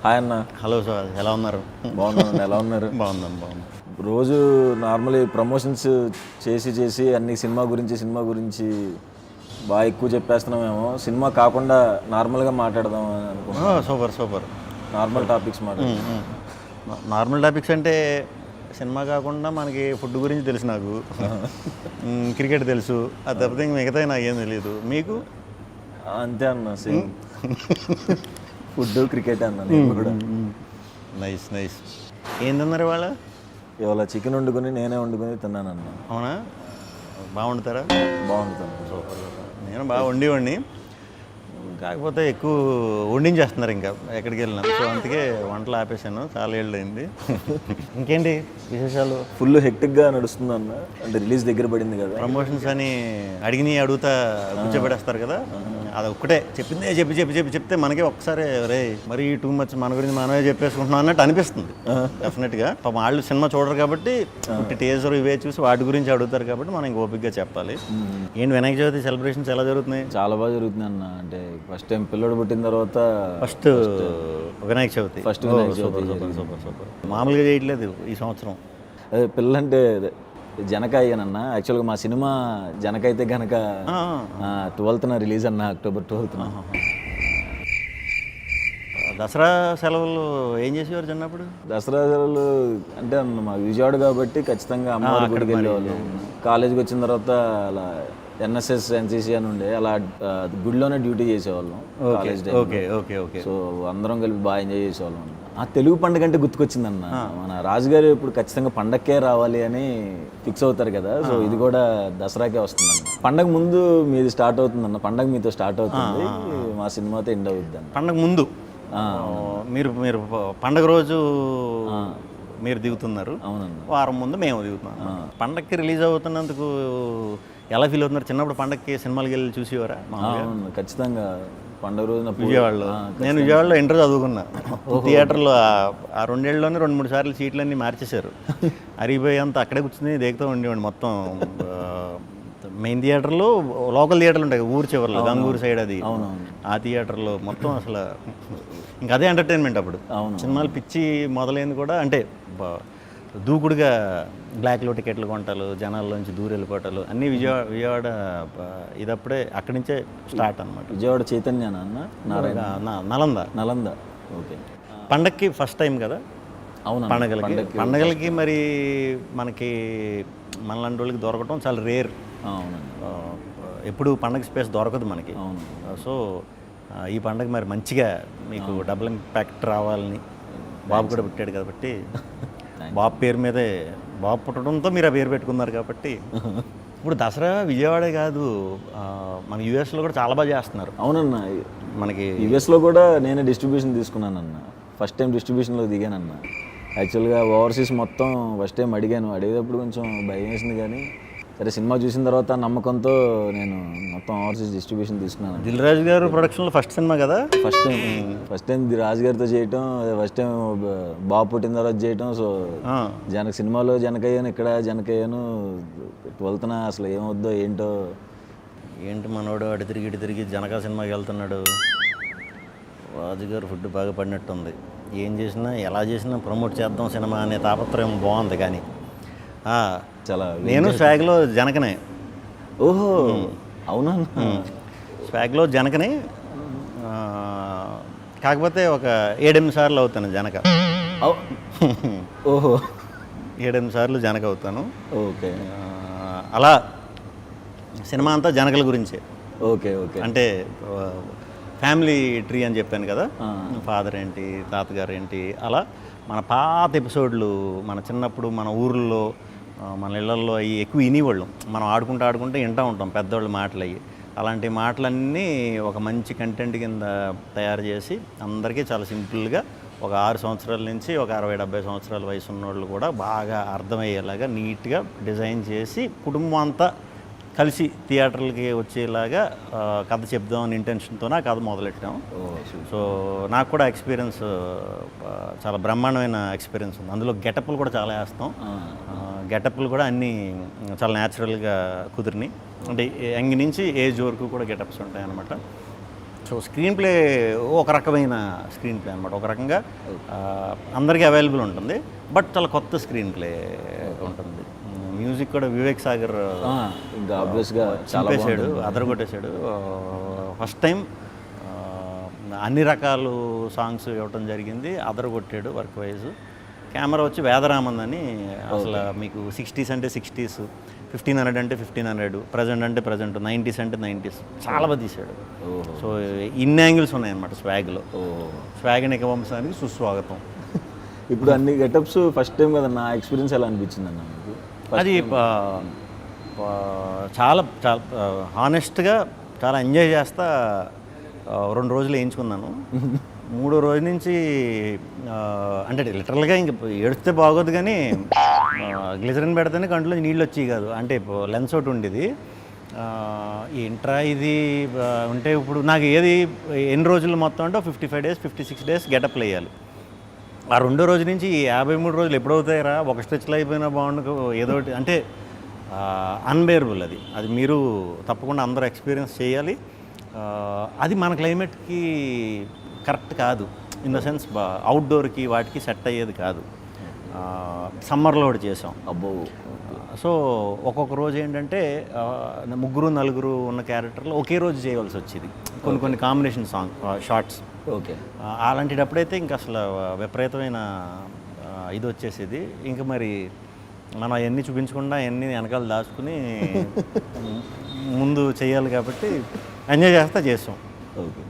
Hi అన్న. Hello sir, ఎలా ఉన్నారు? బాగున్నాను. ఎలా ఉన్నారు? బాగుంది. రోజు నార్మల్లీ ప్రమోషన్స్ చేసి అన్ని సినిమా గురించి బాగా ఎక్కువ చెప్పేస్తున్నామేమో. సినిమా కాకుండా నార్మల్గా మాట్లాడదాం అని అనుకుంటున్నాను. Super. Normal topics normal topics అంటే సినిమా కాకుండా మనకి ఫుడ్ గురించి తెలుసు, నాకు క్రికెట్ తెలుసు, అది తప్పితే మిగతా నాకేం తెలియదు. మీకు? అంతే అన్న, సేమ్ ఫుడ్ క్రికెట్ అన్న. నేను కూడా నైస్. ఏందన్నారు వాళ్ళ? ఇవాళ చికెన్ వండుకొని నేనే వండుకొని తిన్నానన్న. అవునా? బాగుంటారా? బాగుంటుంది. సూపర్. నేను బాగా వండి కాకపోతే ఎక్కువ వండించేస్తున్నారు ఇంకా ఎక్కడికి వెళ్ళినా. సో అందుకే వంటలు ఆపేసాను, చాలా ఏళ్ళు అయింది. ఇంకేంటి విశేషాలు? ఫుల్ హెక్టిక్గా నడుస్తుంది అన్న. అంటే రిలీజ్ దగ్గర పడింది కదా, ప్రమోషన్స్ అని అడుగుతా కూర్చోబెడేస్తారు కదా, అది ఒక్కటే చెప్పిందే చెప్తే మనకి ఒక్కసారి రే మరి టూ మచ్ మన గురించి మనమే చెప్పేసుకుంటున్నాం అన్నట్టు అనిపిస్తుంది. డెఫినెట్గా వాళ్ళు సినిమా చూడరు కాబట్టి టీజర్ ఇవే చూసి వాటి గురించి అడుగుతారు కాబట్టి మనం ఓపిక్గా చెప్పాలి. ఏంటి వినాయక చవితి సెలబ్రేషన్స్ ఎలా జరుగుతున్నాయి? చాలా బాగా జరుగుతుంది అన్న. అంటే ఫస్ట్ టైం పిల్లడు పుట్టిన తర్వాత ఫస్ట్ వినాయక చవితి. సూపర్. మామూలుగా చేయట్లేదు ఈ సంవత్సరం. అదే పిల్లంటే జనకాయనన్న. యాక్చువల్గా మా సినిమా జనక అయితే కనుక 12th రిలీజ్ అన్న, October 12th. దసరా సెలవులు ఏం చేసేవారు చిన్నప్పుడు? దసరా సెలవులు అంటే మా విజయవాడ కాబట్టి ఖచ్చితంగా అమ్మవారి గుడికి వెళ్ళేవాళ్ళం. కాలేజీకి వచ్చిన తర్వాత అలా NSS NCC అని ఉండే, అలా గుడిలోనే డ్యూటీ చేసేవాళ్ళం కాలేజ్ టైం. ఓకే. సో అందరం కలిపి బాగా ఎంజాయ్ చేసేవాళ్ళం. ఆ తెలుగు పండుగ అంటే గుర్తుకొచ్చిందన్న. మన రాజుగారు ఇప్పుడు ఖచ్చితంగా పండగకే రావాలి అని ఫిక్స్ అవుతారు కదా. సో ఇది కూడా దసరాకే వస్తుందన్న. పండగ ముందు మీది స్టార్ట్ అవుతుందన్న. పండగ మీతో స్టార్ట్ అవుతుంది, మా సినిమాతో ఎండ్ అవుతుంది అన్న. పండగ ముందు మీరు పండగ రోజు మీరు దిగుతున్నారు. అవునన్న. వారం ముందు మేము దిగుతున్నాం. పండగకి రిలీజ్ అవుతున్నందుకు ఎలా ఫీల్ అవుతున్నారు? చిన్నప్పుడు పండగకి సినిమాలకి వెళ్ళి చూసేవారా? ఖచ్చితంగా పండుగ రోజున విజయవాడలో. నేను విజయవాడలో ఇంటర్ చదువుకున్నా. థియేటర్లో ఆ 2 ఏళ్ళలోనే 2-3 సార్లు సీట్లన్నీ మార్చేశారు. అరిగిపోయేంత అక్కడే కూర్చుని దేగుతూ ఉండేవాడిని. మొత్తం మెయిన్ థియేటర్లో లోకల్ థియేటర్లు ఉంటాయి ఊరు చివరిలో, గంగూరు సైడ్, అది ఆ థియేటర్లో మొత్తం అసలు ఇంకా అదే ఎంటర్టైన్మెంట్ అప్పుడు. సినిమాలు పిచ్చి మొదలైంది కూడా అంటే దూకుడుగా బ్లాక్లో టికెట్లు కొంటాలు, జనాల్లోంచి దూరం వెళ్ళిపోవటాలు అన్నీ విజయవాడ ఇదప్పుడే అక్కడి నుంచే స్టార్ట్ అనమాట. విజయవాడ చైతన్య అన్న, నలంద. ఓకే. పండగకి ఫస్ట్ టైం కదా. అవును. పండగలకి మరి మనకి మనలాంటి వాళ్ళకి దొరకటం చాలా రేర్. ఎప్పుడు పండగ స్పేస్ దొరకదు మనకి. సో ఈ పండగ మరి మంచిగా మీకు డబుల్ ఇంపాక్ట్ రావాలని బాబు కూడా పుట్టాడు కాబట్టి బాబు పేరు మీదే, బాబు పుట్టడంతో మీరు ఆ పేరు పెట్టుకున్నారు కాబట్టి ఇప్పుడు దసరా విజయవాడే కాదు, మన యూఎస్లో కూడా చాలా బాగా చేస్తున్నారు. అవునన్న. మనకి యూఎస్లో కూడా నేనే డిస్ట్రిబ్యూషన్ తీసుకున్నానన్న. ఫస్ట్ టైం డిస్ట్రిబ్యూషన్లో దిగానన్న. యాక్చువల్గా ఓవర్సీస్ మొత్తం ఫస్ట్ టైం అడిగేటప్పుడు కొంచెం భయం వేసింది, కానీ సరే సినిమా చూసిన తర్వాత నమ్మకంతో నేను మొత్తం ఓవర్సీస్ డిస్ట్రిబ్యూషన్ తీసుకున్నాను. దిల్ రాజు గారు ప్రొడక్షన్లో ఫస్ట్ సినిమా కదా. ఫస్ట్ టైం రాజు గారితో చేయటం, ఫస్ట్ టైం బాబు పుట్టిన తర్వాత చేయటం. సో సినిమాలో జనకయ్యాను, ఇక్కడ జనకయ్యాను. 12th అసలు ఏమవుద్దో ఏంటి మనోడు అటు తిరిగి జనక సినిమాకి వెళ్తున్నాడు. రాజుగారు ఫుడ్ బాగా పడినట్టుంది. ఏం చేసినా ఎలా చేసినా ప్రమోట్ చేద్దాం సినిమా అనే తాపత్రయం బాగుంది. కానీ చాలా నేను స్వాగ్లో జనకనే. ఓహో అవునా? స్వాగ్లో జనకనే, కాకపోతే ఒక 7-8 సార్లు అవుతాను జనక. ఓహో 7-8 సార్లు జనక అవుతాను. ఓకే. అలా సినిమా అంతా జనకల గురించే. ఓకే. అంటే ఫ్యామిలీ ట్రీ అని చెప్పాను కదా, ఫాదర్ ఏంటి, తాతగారు ఏంటి, అలా మన పాత ఎపిసోడ్లు మన చిన్నప్పుడు మన ఊర్లో మన ఇళ్లల్లో అవి ఎక్కువ వినేవాళ్ళం. మనం ఆడుకుంటూ వింటూ ఉంటాం పెద్దవాళ్ళ మాటలు. అవి అలాంటి మాటలన్నీ ఒక మంచి కంటెంట్ కింద తయారు చేసి అందరికీ చాలా సింపుల్గా ఒక 6 సంవత్సరాల నుంచి ఒక 60-70 సంవత్సరాల వయసు ఉన్నవాళ్ళు కూడా బాగా అర్థమయ్యేలాగా నీట్గా డిజైన్ చేసి కుటుంబం అంతా కలిసి థియేటర్లకి వచ్చేలాగా కథ చెప్దామని ఇంటెన్షన్తో ఆ కథ మొదలెట్టాం. సో నాకు కూడా ఎక్స్పీరియన్స్ చాలా బ్రహ్మాండమైన ఎక్స్పీరియన్స్ ఉంది. అందులో గెటప్లు కూడా చాలా వేస్తాం. గెటప్లు కూడా అన్నీ చాలా న్యాచురల్గా కుదిరినాయి. అంటే యంగ్ నుంచి ఏజ్ వరకు కూడా గెటప్స్ ఉంటాయి అన్నమాట. సో స్క్రీన్ ప్లే ఒక రకమైన స్క్రీన్ ప్లే అనమాట, ఒక రకంగా అందరికీ అవైలబుల్ ఉంటుంది, బట్ చాలా కొత్త స్క్రీన్ ప్లే ఉంటుంది. మ్యూజిక్ కూడా వివేక్ సాగర్ ఇంకా ఆబ్వియస్గా చంపేశాడు, అదరగొట్టేశాడు. ఫస్ట్ టైం అన్ని రకాలు సాంగ్స్ ఇవ్వటం జరిగింది, అదరగొట్టాడు వర్క్ వైజ్. కెమెరా వచ్చి వేదరామన్ అని, అసలు మీకు 60s అంటే 60s, 1500 అంటే 1500, ప్రజెంట్ అంటే ప్రజెంట్, 90s అంటే 90s, చాలా బాగా తీశాడు. సో ఇన్ని యాంగిల్స్ ఉన్నాయన్నమాట స్వాగ్లో. స్వాగ్ వంశానికి సుస్వాగతం. ఇప్పుడు అన్ని గెటప్స్ ఫస్ట్ టైం కదా, నా ఎక్స్పీరియన్స్ ఎలా అనిపించింది అన్న మీకు? అది చాలా చాలా హానెస్ట్గా చాలా ఎంజాయ్ చేస్తా 2 రోజులు వేయించుకున్నాను. 3వ రోజు నుంచి అంటే లిటరల్గా ఇంక ఏడిస్తే బాగోదు, కానీ గ్లిజరిన్ పెడితేనే కంట్లో నీళ్ళు వచ్చేవి కాదు. అంటే లెన్స్ ఒకటి ఉండేది, ఏంట్రా ఇది ఉంటే ఇప్పుడు నాకు ఏది ఎన్ని రోజులు మొత్తం అంటే 55 days 56 days గెటప్లు వేయాలి. ఆ 2వ రోజు నుంచి 53 రోజులు ఎప్పుడవుతాయిరా, ఒక స్ట్రెచ్లో అయిపోయినా బాగుండు ఏదో ఒకటి, అంటే అన్బేరబుల్. అది మీరు తప్పకుండా అందరూ ఎక్స్పీరియన్స్ చేయాలి. అది మన క్లైమేట్కి కరెక్ట్ కాదు, ఇన్ ద సెన్స్ అవుట్డోర్కి వాటికి సెట్ అయ్యేది కాదు. సమ్మర్లో ఒకటి చేసాం. అబ్బో. సో ఒక్కొక్క రోజు ఏంటంటే 3-4 ఉన్న క్యారెక్టర్లు ఒకే రోజు చేయవలసి వచ్చేది, కొన్ని కాంబినేషన్ షార్ట్స్. ఓకే. అలాంటిటప్పుడైతే ఇంకా అసలు విపరీతమైన ఇది వచ్చేసేది. ఇంకా మరి మనం అవన్నీ చూపించకుండా అవన్నీ వెనకాల దాచుకుని ముందు చేయాలి కాబట్టి ఎంజాయ్ చేస్తాం. ఓకే.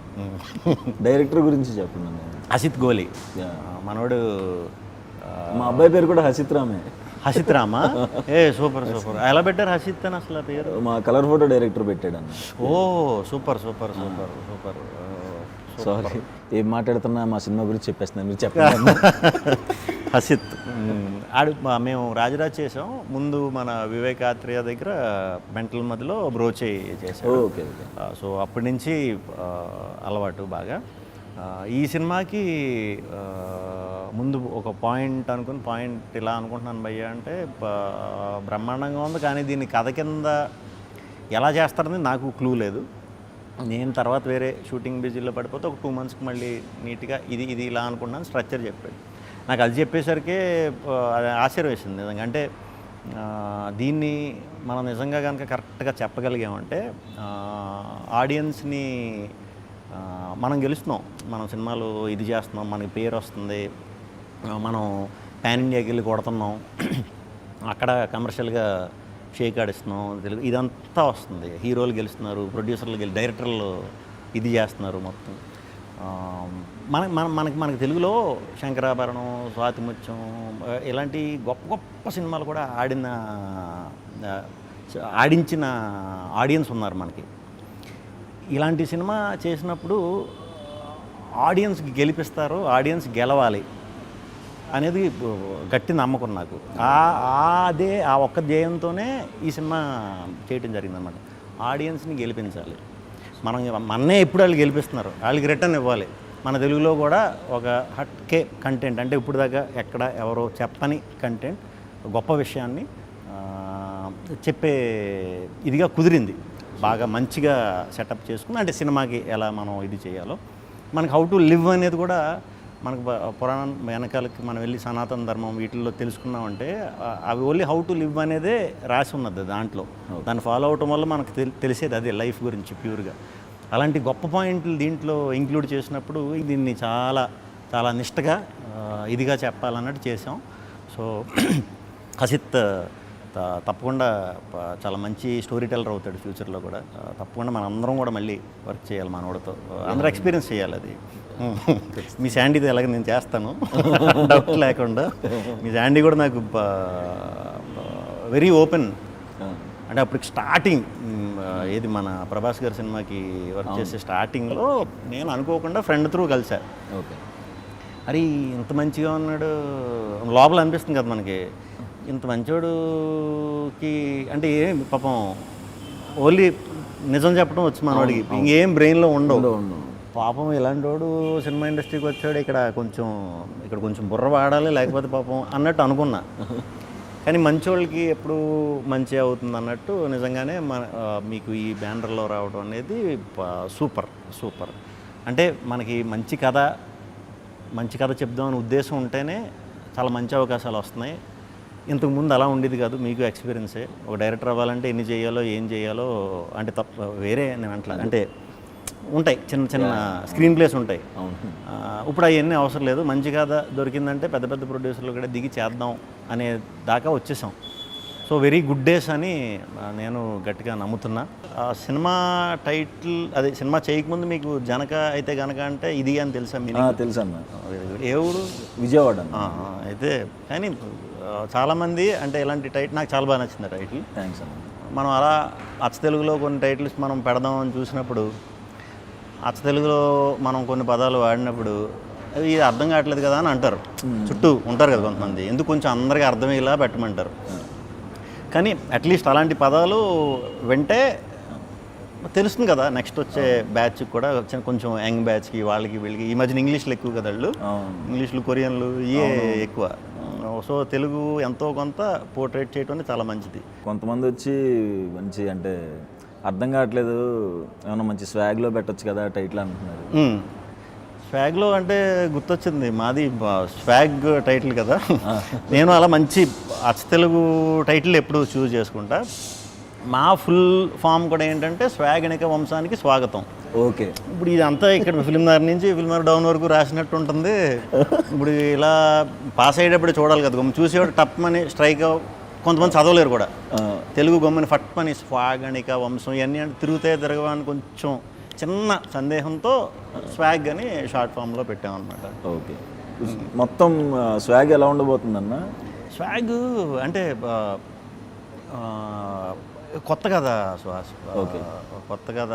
డైరెక్టర్ గురించి చెప్పండి. హసిత్ గోలి మనోడు. మా అబ్బాయి పేరు కూడా హసిత్ రామే. హసిత్ రామా? సూపర్. ఎలా పెట్టారు హసిత్ అని అసలు పేరు? మా కలర్ ఫోటో డైరెక్టర్ పెట్టాడు అన్న. ఓ సూపర్. సారీ, ఏం మాట్లాడుతున్నా మా సినిమా గురించి చెప్పేస్తున్నాను, మీరు చెప్పండి. హసిత్ మేము రాజరాజ్ చేసాం ముందు, మన వివేకాత్రేయ దగ్గర మెంటల్ మధ్యలో బ్రోచే చేసాం. ఓకే. సో అప్పటి నుంచి అలవాటు బాగా. ఈ సినిమాకి ముందు ఒక పాయింట్ ఇలా అనుకుంటున్నాను భయ్య అంటే, బ్రహ్మాండంగా ఉంది, కానీ దీన్ని కథ కింద ఎలా చేస్తారని నాకు క్లూ లేదు. నేను తర్వాత వేరే షూటింగ్ బిజీలో పడిపోతే ఒక 2 monthsకి మళ్ళీ నీట్గా ఇది ఇలా అనుకుంటున్నాను, స్ట్రక్చర్ చెప్పాడు. నాకు అది చెప్పేసరికి ఆశ్చర్యం వేసింది నిజంగా. అంటే దీన్ని మనం నిజంగా కనుక కరెక్ట్గా చెప్పగలిగామంటే ఆడియన్స్ని మనం గెలుస్తున్నాం. మనం సినిమాలు ఇది చేస్తున్నాం, మనకి పేరు వస్తుంది, మనం పాన్ ఇండియాకి వెళ్ళి కొడుతున్నాం, అక్కడ కమర్షియల్గా షేక్ ఆడిస్తున్నాం, తెలుగు ఇదంతా వస్తుంది. హీరోలు గెలుస్తున్నారు, ప్రొడ్యూసర్లు డైరెక్టర్లు ఇది చేస్తున్నారు మొత్తం. మనకి తెలుగులో శంకరాభరణం, స్వాతిముత్యం ఇలాంటి గొప్ప సినిమాలు కూడా ఆడించిన ఆడియన్స్ ఉన్నారు మనకి. ఇలాంటి సినిమా చేసినప్పుడు ఆడియన్స్కి గెలిపిస్తారు, ఆడియన్స్ గెలవాలి అనేది గట్టి నమ్మకం నాకు. ఆ ఒక్క ధ్యేయంతోనే ఈ సినిమా చేయటం జరిగిందన్నమాట. ఆడియన్స్ని గెలిపించాలి. మన్నే ఎప్పుడు వాళ్ళు గెలిపిస్తున్నారు, వాళ్ళకి రిటర్న్ ఇవ్వాలి. మన తెలుగులో కూడా ఒక హట్కే కంటెంట్, అంటే ఇప్పుడు దాకా ఎక్కడ ఎవరో చెప్పని కంటెంట్, గొప్ప విషయాన్ని చెప్పే ఇదిగా కుదిరింది. బాగా మంచిగా సెటప్ చేసుకుని, అంటే సినిమాకి ఎలా మనం ఇది చేయాలో, మనకి హౌ టు లివ్ అనేది కూడా మనకు పురాణం వెనకాలకి మనం వెళ్ళి సనాతన ధర్మం వీటిల్లో తెలుసుకున్నామంటే అవి ఓన్లీ హౌ టు లివ్ అనేదే రాసి ఉన్నది దాంట్లో. దాన్ని ఫాలో అవటం వల్ల మనకు తెలిసేది అదే లైఫ్ గురించి ప్యూర్గా. అలాంటి గొప్ప పాయింట్లు దీంట్లో ఇంక్లూడ్ చేసినప్పుడు దీన్ని చాలా చాలా నిష్టగా ఇదిగా చెప్పాలన్నట్టు చేసాం. సో హసిత్ తప్పకుండా చాలా మంచి స్టోరీ టెల్లర్ అవుతాడు ఫ్యూచర్లో కూడా. తప్పకుండా మనం అందరం కూడా మళ్ళీ వర్క్ చేయాలి మనోడితో, అందరూ ఎక్స్పీరియన్స్ చేయాలి అది. మీ శాండీది ఎలాగ నేను చేస్తాను డౌట్ లేకుండా. మీ శాండీ కూడా నాకు వెరీ ఓపెన్. అంటే అప్పటికి స్టార్టింగ్ ఏది మన ప్రభాస్ గారి సినిమాకి వర్క్ చేసే స్టార్టింగ్లో నేను అనుకోకుండా ఫ్రెండ్ త్రూ కలిసా. ఓకే. అరే ఇంత మంచిగా ఉన్నాడు లోపల అనిపిస్తుంది కదా మనకి, ఇంత మంచోడుకి అంటే ఏం పాపం ఓన్లీ నిజం చెప్పడం వచ్చి మనవాడికి ఇంకేం బ్రెయిన్లో ఉండవు. పాపం ఇలాంటి వాడు సినిమా ఇండస్ట్రీకి వచ్చాడు, ఇక్కడ కొంచెం బుర్ర వాడాలి లేకపోతే పాపం అన్నట్టు అనుకున్నా. కానీ మంచోళ్ళకి ఎప్పుడు మంచి అవుతుంది అన్నట్టు నిజంగానే మీకు ఈ బ్యానర్లో రావడం అనేది సూపర్. అంటే మనకి మంచి కథ చెప్దామని ఉద్దేశం ఉంటేనే చాలా మంచి అవకాశాలు వస్తున్నాయి. ఇంతకుముందు అలా ఉండేది కాదు. మీకు ఎక్స్పీరియన్సే. ఒక డైరెక్టర్ అవ్వాలంటే ఎన్ని చేయాలో ఏం చేయాలో అంటే వేరే నేను అంటే ఉంటాయి, చిన్న స్క్రీన్ ప్లేస్ ఉంటాయి. ఇప్పుడు అవన్నీ అవసరం లేదు. మంచి కథ దొరికిందంటే పెద్ద పెద్ద ప్రొడ్యూసర్లు కూడా దిగి చేద్దాం అనే దాకా వచ్చేసాం. సో వెరీ గుడ్ డేస్ అని నేను గట్టిగా నమ్ముతున్నా. సినిమా టైటిల్ అదే సినిమా చేయకముందు మీకు జనక అయితే గనక అంటే ఇది అని తెలుసా? తెలుసన్న. ఏ ఊరు? విజయవాడ. అయితే కానీ చాలామంది అంటే ఇలాంటి టైటిల్ నాకు చాలా బాగా నచ్చింది టైటిల్. థ్యాంక్స్ అన్న. మనం అలా అచ్చ తెలుగులో కొన్ని టైటిల్స్ మనం పెడదామని చూసినప్పుడు అచ్చ తెలుగులో మనం కొన్ని పదాలు వాడినప్పుడు ఇది అర్థం కావట్లేదు కదా అని అంటారు. చుట్టూ ఉంటారు కదా కొంతమంది, ఎందుకు కొంచెం అందరికీ అర్థమయ్యేలా పెట్టమంటారు. కానీ అట్లీస్ట్ అలాంటి పదాలు వింటే తెలుస్తుంది కదా నెక్స్ట్ వచ్చే బ్యాచ్కి కూడా, కొంచెం యంగ్ బ్యాచ్కి వాళ్ళకి వీళ్ళకి. ఈ మధ్యన ఇంగ్లీష్లు ఎక్కువ కదా వాళ్ళు, ఇంగ్లీష్లు కొరియన్లు ఇవే ఎక్కువ. సో తెలుగు ఎంతో కొంత పోర్ట్రేట్ చేయడం అనేది చాలా మంచిది. కొంతమంది వచ్చి మంచి అంటే అర్థం కావట్లేదు, ఏమన్నా మంచి స్వాగ్లో పెట్టచ్చు కదా టైటిల్ అంటున్నారు. స్వాగ్లో అంటే గుర్తొచ్చింది, మాది స్వాగ్ టైటిల్ కదా. నేను అలా మంచి అచ్చ తెలుగు టైటిల్ ఎప్పుడు చూస్ చేసుకుంటా. మా ఫుల్ ఫామ్ కూడా ఏంటంటే స్వాగనిక వంశానికి స్వాగతం. ఓకే. ఇప్పుడు ఇదంతా ఇక్కడ ఫిల్మ్నగర్ నుంచి ఫిల్మ్నగర్ డౌన్ వరకు రాసినట్టు ఉంటుంది. ఇప్పుడు ఇలా పాస్ అయ్యేటప్పుడు చూడాలి కదా, చూసేవాడు టప్ అని స్ట్రైక్. కొంతమంది చదవలేరు కూడా తెలుగు గమ్మని ఫట్ అని స్వాగనిక వంశం ఇవన్నీ అంటే తిరగవని కొంచెం చిన్న సందేహంతో స్వాగ్ అని షార్ట్ ఫామ్లో పెట్టామన్నమాట. ఓకే. మొత్తం స్వాగ్ ఎలా ఉండబోతుందన్న? స్వాగ్ అంటే కొత్త కదా సుహాస్. ఓకే. కొత్త కథ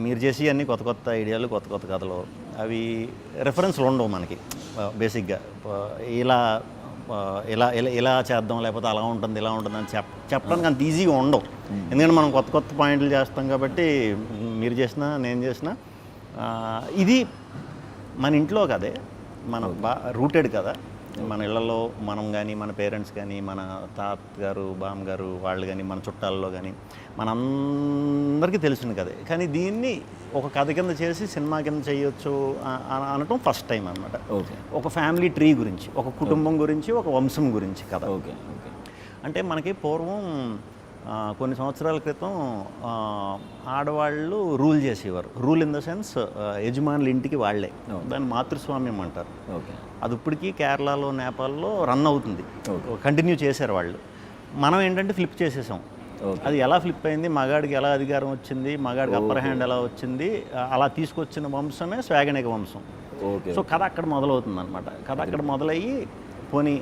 మీరు చేసి అన్నీ కొత్త ఐడియాలు, కొత్త కథలు. అవి రెఫరెన్స్లు ఉండవు మనకి బేసిక్గా. ఇలా చేద్దాం, లేకపోతే అలా ఉంటుంది ఇలా ఉంటుంది అని చెప్పడానికి అంత ఈజీగా ఉండవు. ఎందుకంటే మనం కొత్త పాయింట్లు చేస్తాం కాబట్టి, మీరు చేసినా నేను చేసినా ఇది మన ఇంట్లో కదే, మన రూటెడ్ కదా. మన ఇళ్లలో మనం కానీ, మన పేరెంట్స్ కానీ, మన తాతగారు బామ్మగారు వాళ్ళు కానీ, మన చుట్టాల్లో కానీ మనందరికీ తెలిసిన కదే. కానీ దీన్ని ఒక కథ కింద చేసి సినిమా కింద చేయొచ్చు అనటం ఫస్ట్ టైం అన్నమాట. ఓకే. ఒక ఫ్యామిలీ ట్రీ గురించి, ఒక కుటుంబం గురించి, ఒక వంశం గురించి కథ. ఓకే. ఓకే. అంటే మనకి పూర్వం కొన్ని సంవత్సరాల క్రితం ఆడవాళ్ళు రూల్ చేసేవారు. రూల్ ఇన్ ద సెన్స్ యజమానుల ఇంటికి వాళ్ళే. దాన్ని మాతృస్వామ్యం అంటారు. ఓకే. అది ఇప్పటికీ కేరళలో, నేపాల్లో రన్ అవుతుంది, కంటిన్యూ చేశారు వాళ్ళు. మనం ఏంటంటే ఫ్లిప్ చేసేసాం. అది ఎలా ఫ్లిప్ అయింది, మగాడికి ఎలా అధికారం వచ్చింది, మగాడికి అప్పర్ హ్యాండ్ ఎలా వచ్చింది, అలా తీసుకొచ్చిన వంశమే స్వాగనిక వంశం. సో కథ అక్కడ మొదలవుతుంది అనమాట. కథ అక్కడ మొదలయ్యి పోనీ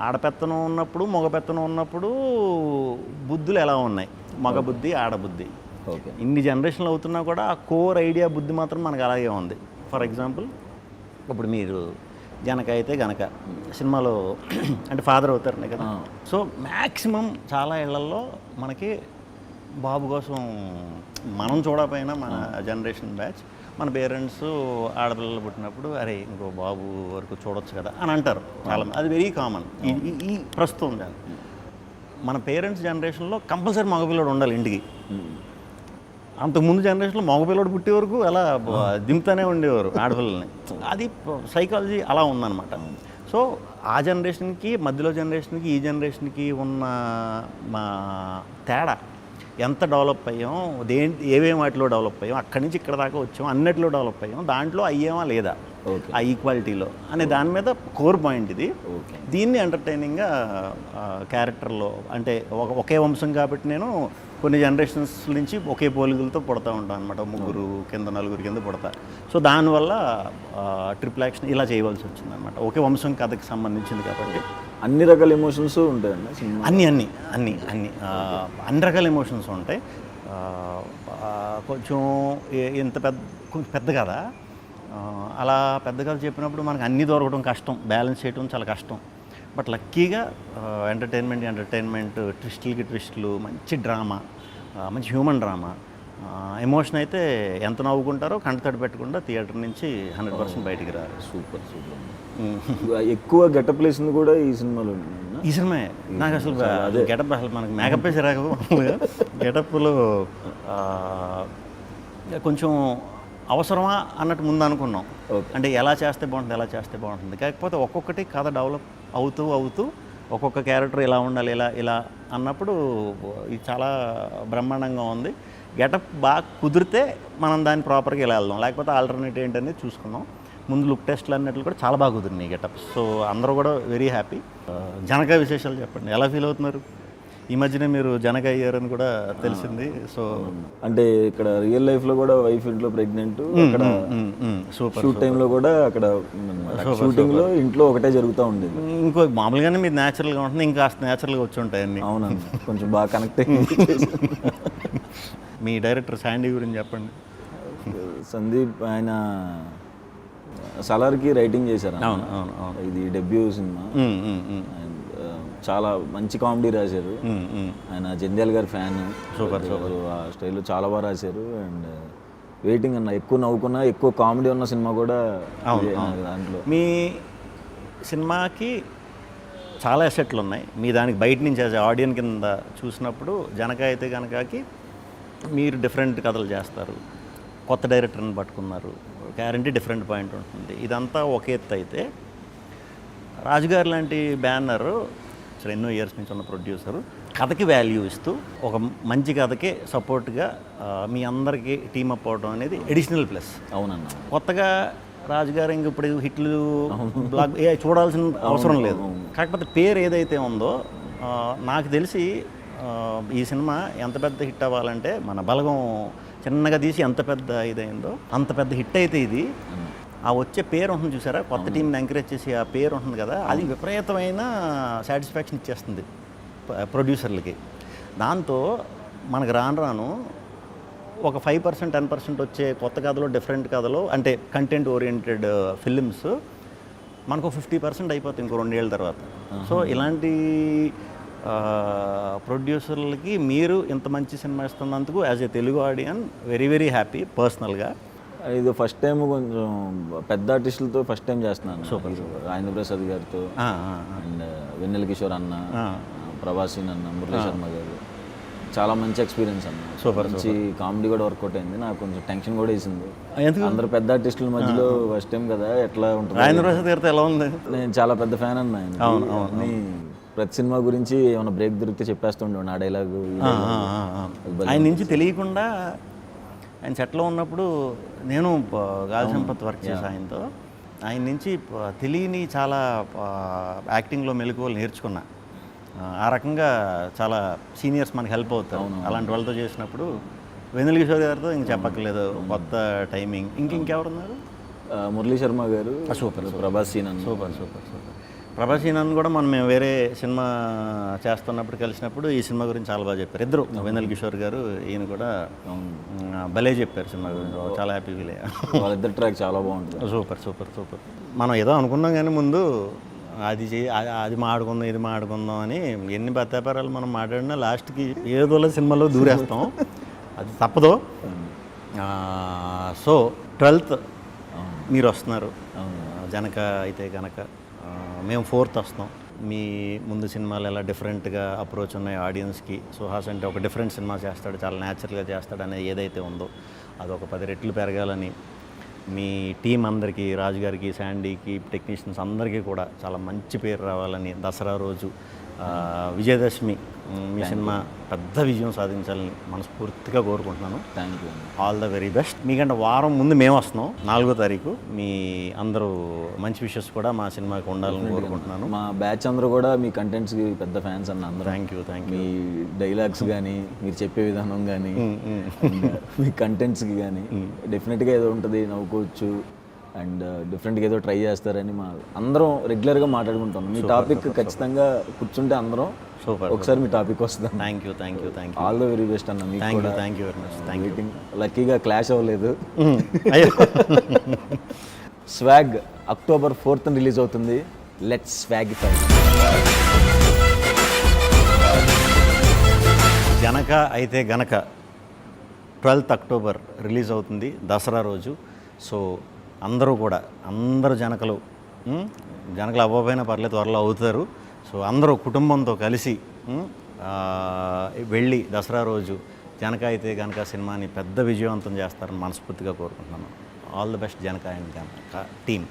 ఆడపెత్తనం ఉన్నప్పుడు, మగ పెత్తనం ఉన్నప్పుడు బుద్ధులు ఎలా ఉన్నాయి, మగ బుద్ధి, ఆడబుద్ధి. ఇన్ని జనరేషన్లు అవుతున్నా కూడా ఆ కోర్ ఐడియా బుద్ధి మాత్రం మనకు అలాగే ఉంది. ఫర్ ఎగ్జాంపుల్ ఇప్పుడు మీరు జనక అయితే గనక సినిమాలో అంటే ఫాదర్ అవుతారనే కదా. సో మ్యాక్సిమం చాలా ఇళ్లల్లో మనకి బాబు కోసం మనం చూడకపోయినా మన జనరేషన్ బ్యాచ్, మన పేరెంట్స్ ఆడపిల్లలు పుట్టినప్పుడు అరే ఇంకో బాబు వరకు చూడొచ్చు కదా అని అంటారు చాలా. అది వెరీ కామన్ ఈ ప్రస్తుతం. మన పేరెంట్స్ జనరేషన్లో కంపల్సరీ మగపిల్లడు ఉండాలి ఇంటికి. అంతకుముందు జనరేషన్లో మగపిల్లడు పుట్టే వరకు అలా దింపుతూనే ఉండేవారు ఆడపిల్లల్ని. అది సైకాలజీ అలా ఉందన్నమాట. సో ఆ జనరేషన్కి, మధ్యలో జనరేషన్కి, ఈ జనరేషన్కి ఉన్న మా తేడా, ఎంత డెవలప్ అయ్యాం, ఏమేమి వాటిలో డెవలప్ అయ్యాం, అక్కడి నుంచి ఇక్కడ దాకా వచ్చాం, అన్నిటిలో డెవలప్ అయ్యాం, దాంట్లో అయ్యామా లేదా ఆ ఈక్వాలిటీలో అనే దాని మీద కోర్ పాయింట్ ఇది. దీన్ని ఎంటర్టైనింగ్గా క్యారెక్టర్లో అంటే ఒకే వంశం కాబట్టి నేను కొన్ని జనరేషన్స్ నుంచి ఒకే పోలికలతో పుడతా ఉంటాను అనమాట. ముగ్గురు కింద, నలుగురు కింద పుడతా. సో దానివల్ల ట్రిపుల్ యాక్షన్ ఇలా చేయవలసి వచ్చింది అనమాట. ఒకే వంశం కథకి సంబంధించింది కాబట్టి అన్ని రకాల ఎమోషన్స్ ఉంటాయండి. అన్ని రకాల ఎమోషన్స్ ఉంటాయి. కొంచెం ఇంత పెద్ద కదా, అలా పెద్ద కథ చెప్పినప్పుడు మనకు అన్నీ దొరకడం కష్టం, బ్యాలెన్స్ చేయడం చాలా కష్టం. బట్ లక్కీగా ఎంటర్టైన్మెంట్, ట్విస్టులకి ట్విస్టులు, మంచి డ్రామా, మంచి హ్యూమన్ డ్రామా, ఎమోషన్ అయితే ఎంత నవ్వుకుంటారో కంటతడి పెట్టకుండా థియేటర్ నుంచి 100% బయటికి రారు. సూపర్ ఎక్కువ గెటప్ వేసింది కూడా ఈ సినిమాలో. ఈ సినిమా నాకు అసలు గెటప్ అసలు మనకి మేకప్ వేసి రాక గెటప్లో కొంచెం అవసరమా అన్నట్టు ముందు అనుకున్నాం. అంటే ఎలా చేస్తే బాగుంటుంది కాకపోతే ఒక్కొక్కటి కథ డెవలప్ అవుతూ ఒక్కొక్క క్యారెక్టర్ ఇలా ఉండాలి ఇలా అన్నప్పుడు ఇది చాలా బ్రహ్మాండంగా ఉంది. గెటప్ బాగా కుదిరితే మనం దాన్ని ప్రాపర్గా ఇలా వెళ్దాం, లేకపోతే ఆల్టర్నేట్ ఏంటనేది చూసుకున్నాం. ముందు లుక్ టెస్ట్లు అన్నట్లు కూడా చాలా బాగా కుదిరినాయి గెటప్. సో అందరూ కూడా వెరీ హ్యాపీ. జనక విశేషాలు చెప్పండి, ఎలా ఫీల్ అవుతున్నారు? ఈ మధ్యనే మీరు జనక అయ్యారని కూడా తెలిసింది. సో అంటే ఇక్కడ రియల్ లైఫ్లో కూడా వైఫ్ ఇంట్లో ప్రెగ్నెంట్, అక్కడ షూట్ టైంలో కూడా అక్కడ షూటింగ్లో ఇంట్లో ఒకటే జరుగుతూ ఉండేది. ఇంకో మామూలుగానే మీరు న్యాచురల్గా ఉంటుంది, ఇంకా న్యాచురల్గా వచ్చి ఉంటాయి అన్నీ. అవునండి, కొంచెం బాగా కనెక్ట్ అయ్యింది. మీ డైరెక్టర్ శాండీ గురించి చెప్పండి. సందీప్ ఆయన సలార్కి రైటింగ్ చేశారు. అవును. ఇది డెబ్యూ సినిమా. చాలా మంచి కామెడీ రాశారు. ఆయన జంధ్యాల గారి ఫ్యాన్. సూపర్. ఆ స్టైల్లో చాలా బాగా రాశారు. అండ్ వెయిటింగ్ అన్న, ఎక్కువ నవ్వుకున్నా, ఎక్కువ కామెడీ ఉన్న సినిమా కూడా దాంట్లో. మీ సినిమాకి చాలా ఎసెట్లు ఉన్నాయి. మీ దానికి బయట నుంచి యాజ్ ఆడియన్స్ కింద చూసినప్పుడు జనక అయితే కనుకకి మీరు డిఫరెంట్ కథలు చేస్తారు, కొత్త డైరెక్టర్ని పట్టుకున్నారు, గ్యారంటీ డిఫరెంట్ పాయింట్ ఉంటుంది. ఇదంతా ఒక ఎత్తు అయితే రాజుగారు లాంటి బ్యానర్ అసలు ఎన్నో ఇయర్స్ నుంచి ఉన్న ప్రొడ్యూసరు కథకి వాల్యూ ఇస్తూ ఒక మంచి కథకి సపోర్ట్గా మీ అందరికీ టీమప్ అవడం అనేది ఎడిషనల్ ప్లస్. అవునన్న, కొత్తగా రాజుగారు ఇంక ఇప్పుడు హిట్లు బ్లాక్ చూడాల్సిన అవసరం లేదు. కాకపోతే పేరు ఏదైతే ఉందో నాకు తెలిసి ఈ సినిమా ఎంత పెద్ద హిట్ అవ్వాలంటే మన బలగం చిన్నగా తీసి ఎంత పెద్ద ఇదైందో అంత పెద్ద హిట్ అయితే ఇది ఆ వచ్చే పేరు ఉంటుంది చూసారా, కొత్త టీంని ఎంకరేజ్ చేసి ఆ పేరు ఉంటుంది కదా, అది విపరీతమైన సాటిస్ఫాక్షన్ ఇచ్చేస్తుంది ప్రొడ్యూసర్లకి. దాంతో మనకు రాను ఒక 5% 10% వచ్చే కొత్త కథలో డిఫరెంట్ కథలో అంటే కంటెంట్ ఓరియంటెడ్ ఫిలిమ్స్ మనకు 50% అయిపోతుంది ఇంకో 2 ఏళ్ళ తర్వాత. సో ఇలాంటి ప్రొడ్యూసర్లకి మీరు ఇంత మంచి సినిమా ఇస్తున్నందుకు as a Telugu audience very very happy పర్సనల్గా. ఇది ఫస్ట్ టైం కొంచెం పెద్ద ఆర్టిస్టులతో ఫస్ట్ టైం చేస్తున్నాను. సూపర్. రాజేంద్ర ప్రసాద్ గారితో అండ్ వెన్నెల కిషోర్ అన్న, ప్రభాసీన్ అన్న, మురళీ శర్మ గారు, చాలా మంచి ఎక్స్పీరియన్స్ అన్న. సూపర్. మంచి కామెడీ కూడా వర్కౌట్ అయింది. నాకు కొంచెం టెన్షన్ కూడా వేసింది, అందరు పెద్ద ఆర్టిస్టుల మధ్యలో ఫస్ట్ టైం కదా, ఎట్లా ఉంటుంది. రాజేంద్ర ప్రసాద్ గారితో ఎలా ఉంది? నేను చాలా పెద్ద ఫ్యాన్ అన్న ఆయన. ప్రతి సినిమా గురించి ఏమైనా బ్రేక్ దొరికితే చెప్పేస్తుండే ఆ డైలాగు. ఆయన నుంచి తెలియకుండా ఆయన సెట్లో ఉన్నప్పుడు నేను గాలి సంపత్ వర్క్ చేశాను ఆయనతో. ఆయన నుంచి తెలియని చాలా యాక్టింగ్లో మెలకువలు నేర్చుకున్నా. ఆ రకంగా చాలా సీనియర్స్ మనకి హెల్ప్ అవుతారు అలాంటి వాళ్ళతో చేసినప్పుడు. వెన్నెల కిషోర్ గారితో ఇంక చెప్పక్కర్లేదు, కొత్త టైమింగ్. ఇంకెవరున్నారు? మురళీ శర్మ గారు. సూపర్. ప్రభాసీన్. సూపర్. ప్రభాసీన్ కూడా మేము వేరే సినిమా చేస్తున్నప్పుడు కలిసినప్పుడు ఈ సినిమా గురించి చాలా బాగా చెప్పారు ఇద్దరు, వెన్నెల కిషోర్ గారు ఈయన కూడా భలే చెప్పారు సినిమా గురించి. చాలా హ్యాపీ ఫీల్ అయ్యా. వాళ్ళిద్దరు ట్రాక్ చాలా బాగుంటుంది. సూపర్. మనం ఏదో అనుకున్నాం కానీ ముందు అది మాట్లాడుకుందాం ఇది మాట్లాడుకుందాం అని ఎన్ని బత్తాపారాలు మనం మాట్లాడినా లాస్ట్కి ఏదోలా సినిమాలో దూరేస్తాం, అది తప్పదు. సో 12th మీరు వస్తున్నారు జనక అయితే కనుక, మేము 4th వస్తాం. మీ ముందు సినిమాలు ఎలా డిఫరెంట్గా అప్రోచ్ ఉన్నాయి ఆడియన్స్కి. సుహాస్ అంటే ఒక డిఫరెంట్ సినిమా చేస్తాడు, చాలా న్యాచురల్గా చేస్తాడు అనేది ఏదైతే ఉందో అది ఒక 10 రెట్లు పెరగాలని మీ టీం అందరికీ, రాజుగారికి, శాండీకి, టెక్నీషియన్స్ అందరికీ కూడా చాలా మంచి పేరు రావాలని, దసరా రోజు విజయదశమి మీ సినిమా పెద్ద విజయం సాధించాలని మనస్ఫూర్తిగా కోరుకుంటున్నాను. Thank you. All the very best. మీకంటే వారం ముందు మేము వస్తున్నాం 4వ తారీఖు. మీ అందరూ మంచి విషెస్ కూడా మా సినిమాకి ఉండాలని కోరుకుంటున్నాను. మా బ్యాచ్ అందరూ కూడా మీ కంటెంట్స్కి పెద్ద ఫ్యాన్స్ అన్న అందరూ. Thank you. మీ డైలాగ్స్ కానీ, మీరు చెప్పే విధానం కానీ, మీ కంటెంట్స్కి కానీ డెఫినెట్గా ఏదో ఉంటుంది, నవ్వుకోవచ్చు అండ్ డిఫరెంట్గా ఏదో ట్రై చేస్తారని మా అందరం రెగ్యులర్గా మాట్లాడుకుంటాం. మీ టాపిక్ ఖచ్చితంగా కూర్చుంటే అందరం ఒకసారి మీ టాపిక్ వస్తుంది. Thank you. All the very best అన్న. మీకు కూడా thank you very much. Waiting. లక్కీగా క్లాష్ అవ్వలేదు. స్వాగ్ October 4th రిలీజ్ అవుతుంది. లెట్స్ స్వాగిఫై. జనక అయితే గనక 12th అక్టోబర్ రిలీజ్ అవుతుంది దసరా రోజు. సో అందరూ జనకలు అవ్వకపోయినా పర్లేదు, త్వరలో అవుతారు. సో అందరూ కుటుంబంతో కలిసి వెళ్ళి దసరా రోజు జనక అయితే గనక సినిమాని పెద్ద విజయవంతం చేస్తారని మనస్ఫూర్తిగా కోరుకుంటున్నాను. All the best Janaka and Janaka team.